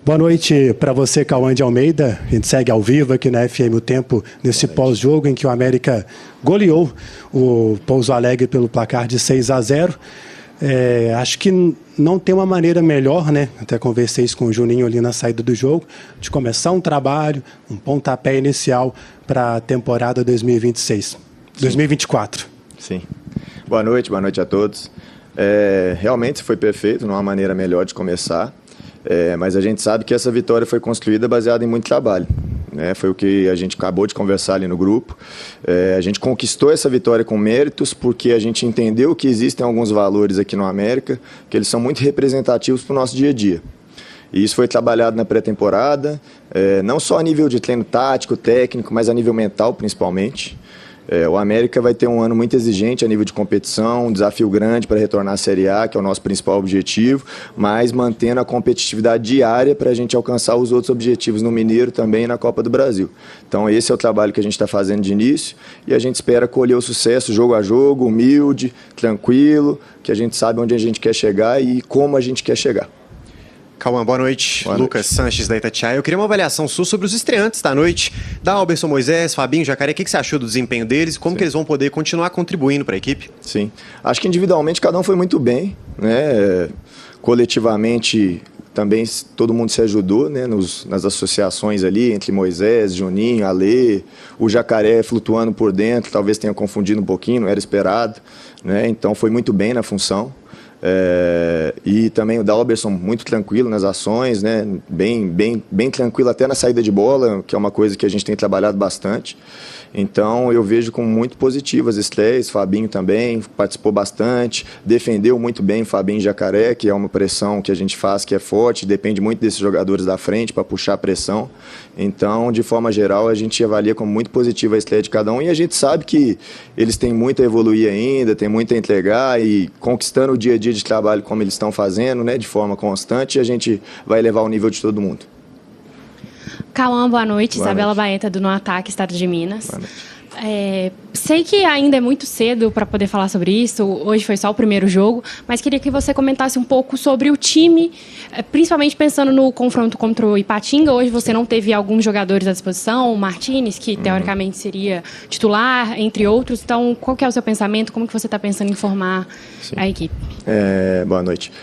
Boa noite para você, Cauã de Almeida. A gente segue ao vivo aqui na FM O Tempo, nesse pós-jogo em que o América goleou o Pouso Alegre pelo placar de 6-0. Acho que não tem uma maneira melhor, né? Até conversei isso com o Juninho ali na saída do jogo, de começar um trabalho, um pontapé inicial para a temporada 2024. Sim. Boa noite a todos. Realmente foi perfeito, não há maneira melhor de começar. Mas a gente sabe que essa vitória foi construída baseada em muito trabalho, né? Foi o que a gente acabou de conversar ali no grupo. A gente conquistou essa vitória com méritos porque a gente entendeu que existem alguns valores aqui no América que eles são muito representativos para o nosso dia a dia. E isso foi trabalhado na pré-temporada, não só a nível de treino tático, técnico, mas a nível mental principalmente. O América vai ter um ano muito exigente a nível de competição, um desafio grande para retornar à Série A, que é o nosso principal objetivo, mas mantendo a competitividade diária para a gente alcançar os outros objetivos no Mineiro também e na Copa do Brasil. Então esse é o trabalho que a gente está fazendo de início e a gente espera colher o sucesso jogo a jogo, humilde, tranquilo, que a gente sabe onde a gente quer chegar e como a gente quer chegar. Cauã, boa noite. Lucas Sanches, da Itatiaia. Eu queria uma avaliação sua sobre os estreantes da noite, da Alberson Moisés, Fabinho, Jacaré. O que você achou do desempenho deles e como que eles vão poder continuar contribuindo para a equipe? Sim, acho que individualmente cada um foi muito bem, né? Coletivamente também todo mundo se ajudou, né? Nas associações ali, entre Moisés, Juninho, Alê, o Jacaré flutuando por dentro, talvez tenha confundido um pouquinho, não era esperado, né? Então foi muito bem na função. E também o Dalberson muito tranquilo nas ações, né? bem tranquilo até na saída de bola, que é uma coisa que a gente tem trabalhado bastante. Então eu vejo como muito positivas as estreias. Fabinho também participou bastante, defendeu muito bem o Fabinho Jacaré, que é uma pressão que a gente faz que é forte, depende muito desses jogadores da frente para puxar a pressão. Então, de forma geral, a gente avalia como muito positiva a estreia de cada um e a gente sabe que eles têm muito a evoluir ainda, têm muito a entregar e conquistando o dia a dia de trabalho como eles estão fazendo, né, de forma constante, a gente vai elevar o nível de todo mundo. Cauã, boa noite. Isabela Baeta, do No Ataque, Estado de Minas. Sei que ainda é muito cedo para poder falar sobre isso, hoje foi só o primeiro jogo, mas queria que você comentasse um pouco sobre o time, principalmente pensando no confronto contra o Ipatinga. Hoje você não teve alguns jogadores à disposição, o Martínez, que teoricamente seria titular, entre outros. Então, qual que é o seu pensamento? Como que você está pensando em formar a equipe? Boa noite.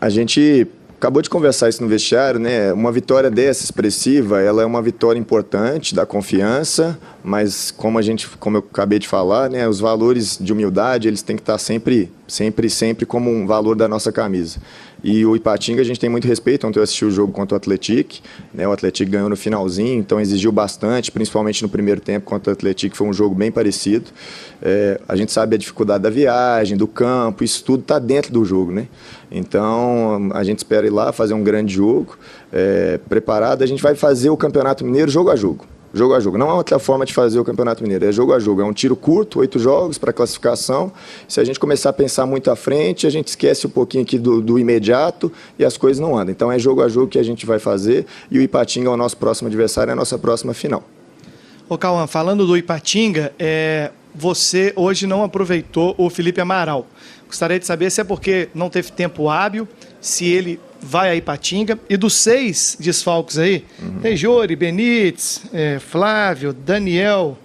A gente acabou de conversar isso no vestiário, né? Uma vitória dessa expressiva, ela é uma vitória importante, dá confiança, mas como eu acabei de falar, né? Os valores de humildade, eles têm que estar sempre como um valor da nossa camisa. E o Ipatinga a gente tem muito respeito. Ontem eu assisti o jogo contra o Atlético, né? O Atlético ganhou no finalzinho, então exigiu bastante, principalmente no primeiro tempo contra o Atlético, foi um jogo bem parecido. A gente sabe a dificuldade da viagem, do campo, isso tudo está dentro do jogo, né? Então a gente espera ir lá fazer um grande jogo, preparado. A gente vai fazer o Campeonato Mineiro jogo a jogo. Jogo a jogo. Não há outra forma de fazer o Campeonato Mineiro, é jogo a jogo. É um tiro curto, 8 jogos para classificação. Se a gente começar a pensar muito à frente, a gente esquece um pouquinho aqui do imediato e as coisas não andam. Então é jogo a jogo que a gente vai fazer e o Ipatinga é o nosso próximo adversário, é a nossa próxima final. Ô Cauã, falando do Ipatinga, você hoje não aproveitou o Felipe Amaral. Gostaria de saber se é porque não teve tempo hábil, se ele vai a Ipatinga. E dos 6 desfalques aí, tem Jori, Benítez, Flávio, Daniel,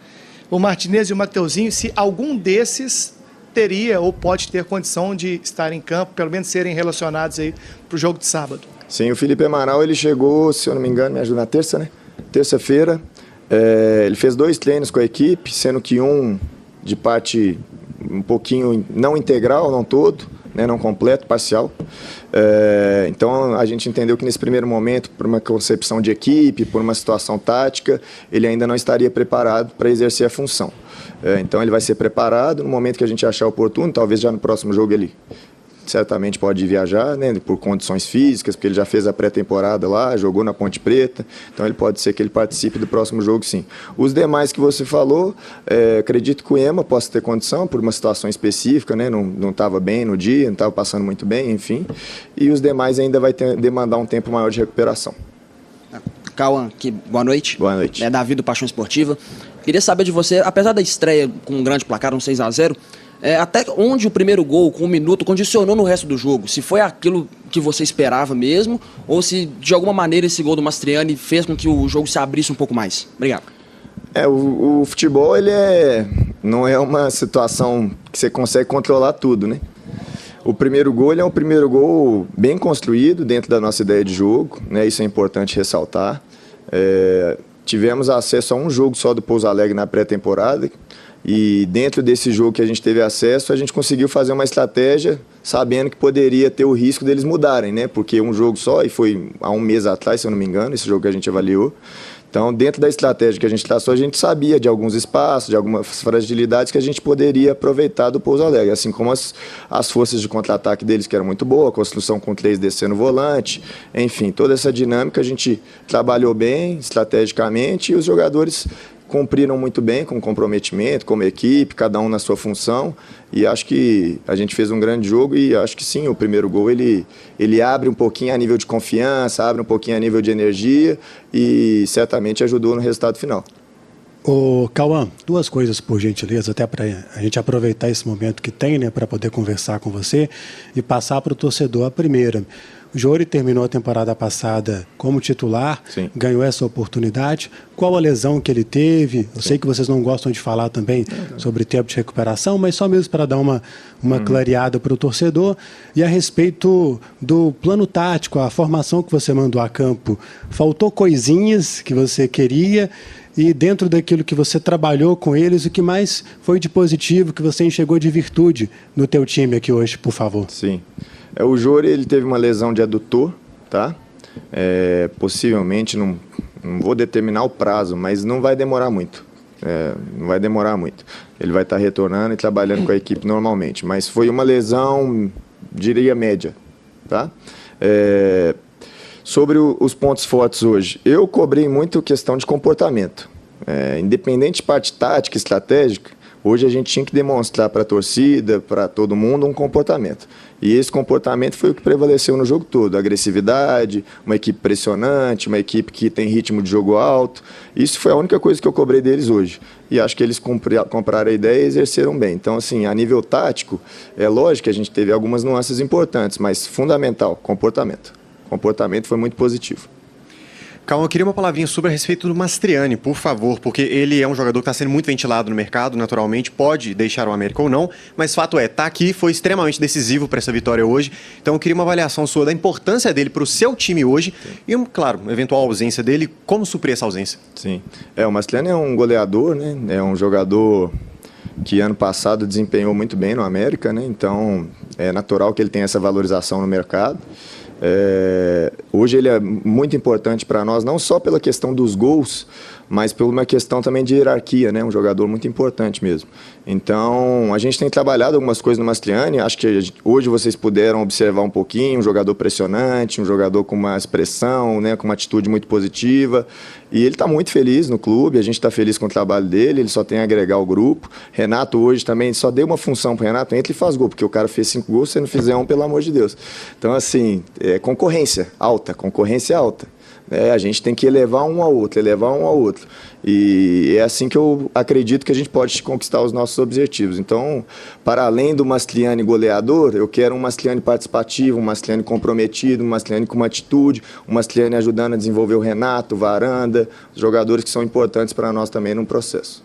o Martinez e o Mateuzinho, se algum desses teria ou pode ter condição de estar em campo, pelo menos serem relacionados aí para o jogo de sábado. Sim, o Felipe Amaral, ele chegou, se eu não me engano, me ajuda na terça, né? Terça-feira, ele fez 2 treinos com a equipe, sendo que um de parte um pouquinho não integral, não todo, né, não completo, parcial. Então a gente entendeu que nesse primeiro momento, por uma concepção de equipe, por uma situação tática, ele ainda não estaria preparado para exercer a função. Então ele vai ser preparado no momento que a gente achar oportuno, talvez já no próximo jogo ele certamente pode viajar, né, por condições físicas, porque ele já fez a pré-temporada lá, jogou na Ponte Preta, então ele pode ser que ele participe do próximo jogo, sim. Os demais que você falou, acredito que o Ema possa ter condição por uma situação específica, né, não estava bem no dia, não estava passando muito bem, enfim, e os demais ainda vai demandar um tempo maior de recuperação. Cauã, boa noite. Boa noite. Davi do Paixão Esportiva. Queria saber de você, apesar da estreia com um grande placar, um 6-0, Até onde o primeiro gol, com 1 minuto, condicionou no resto do jogo? Se foi aquilo que você esperava mesmo, ou se de alguma maneira esse gol do Mastriani fez com que o jogo se abrisse um pouco mais? Obrigado. O futebol não é uma situação que você consegue controlar tudo, né? O primeiro gol é um primeiro gol bem construído dentro da nossa ideia de jogo, né? Isso é importante ressaltar. Tivemos acesso a um jogo só do Pouso Alegre na pré-temporada e dentro desse jogo que a gente teve acesso, a gente conseguiu fazer uma estratégia sabendo que poderia ter o risco deles mudarem, né? Porque um jogo só, e foi há um mês atrás, se eu não me engano, esse jogo que a gente avaliou. Então, dentro da estratégia que a gente traçou, a gente sabia de alguns espaços, de algumas fragilidades que a gente poderia aproveitar do Pouso Alegre, assim como as forças de contra-ataque deles, que eram muito boa, a construção com 3 descendo o volante, enfim, toda essa dinâmica a gente trabalhou bem, estrategicamente, e os jogadores cumpriram muito bem com comprometimento, como equipe, cada um na sua função, e acho que a gente fez um grande jogo e acho que sim, o primeiro gol ele abre um pouquinho a nível de confiança, abre um pouquinho a nível de energia e certamente ajudou no resultado final. Ô, Cauã, 2 coisas por gentileza, até para a gente aproveitar esse momento que tem, né, para poder conversar com você e passar para o torcedor. A primeira, o Jory terminou a temporada passada como titular, Sim. Ganhou essa oportunidade. Qual a lesão que ele teve? Eu sei que vocês não gostam de falar também sobre tempo de recuperação, mas só mesmo para dar uma clareada para o torcedor. E a respeito do plano tático, a formação que você mandou a campo, faltou coisinhas que você queria? E dentro daquilo que você trabalhou com eles, o que mais foi de positivo, que você enxergou de virtude no teu time aqui hoje, por favor? Sim. O Jory, ele teve uma lesão de adutor, tá? Possivelmente, não vou determinar o prazo, mas não vai demorar muito. Não vai demorar muito. Ele vai estar retornando e trabalhando com a equipe normalmente. Mas foi uma lesão, diria, média, tá? Sobre os pontos fortes hoje, eu cobrei muito questão de comportamento. Independente de parte tática, estratégica, hoje a gente tinha que demonstrar para a torcida, para todo mundo, um comportamento. E esse comportamento foi o que prevaleceu no jogo todo. Agressividade, uma equipe pressionante, uma equipe que tem ritmo de jogo alto. Isso foi a única coisa que eu cobrei deles hoje. E acho que eles compraram a ideia e exerceram bem. Então, assim, a nível tático, é lógico que a gente teve algumas nuances importantes, mas fundamental, comportamento. O comportamento foi muito positivo. Calma, eu queria uma palavrinha sobre a respeito do Mastriani, por favor, porque ele é um jogador que está sendo muito ventilado no mercado, naturalmente, pode deixar o América ou não, mas fato é, tá aqui, foi extremamente decisivo para essa vitória hoje, então eu queria uma avaliação sua da importância dele para o seu time hoje e, claro, eventual ausência dele, como suprir essa ausência? Sim, o Mastriani é um goleador, né? É um jogador que ano passado desempenhou muito bem no América, né? Então é natural que ele tenha essa valorização no mercado. Hoje ele é muito importante para nós, não só pela questão dos gols, mas por uma questão também de hierarquia, né? Um jogador muito importante mesmo. Então, a gente tem trabalhado algumas coisas no Mastriani, acho que hoje vocês puderam observar um pouquinho, um jogador pressionante, um jogador com uma expressão, né? Com uma atitude muito positiva, e ele está muito feliz no clube, a gente está feliz com o trabalho dele, ele só tem a agregar ao grupo. Renato hoje também só deu uma função para o Renato, entra e faz gol, porque o cara fez 5 gols, se não fizer um, pelo amor de Deus. Então, assim, concorrência alta. A gente tem que elevar um ao outro. E é assim que eu acredito que a gente pode conquistar os nossos objetivos. Então, para além do Mastriani goleador, eu quero um Mastriani participativo, um Mastriani comprometido, um Mastriani com uma atitude, um Mastriani ajudando a desenvolver o Renato, o Varanda, os jogadores que são importantes para nós também no processo.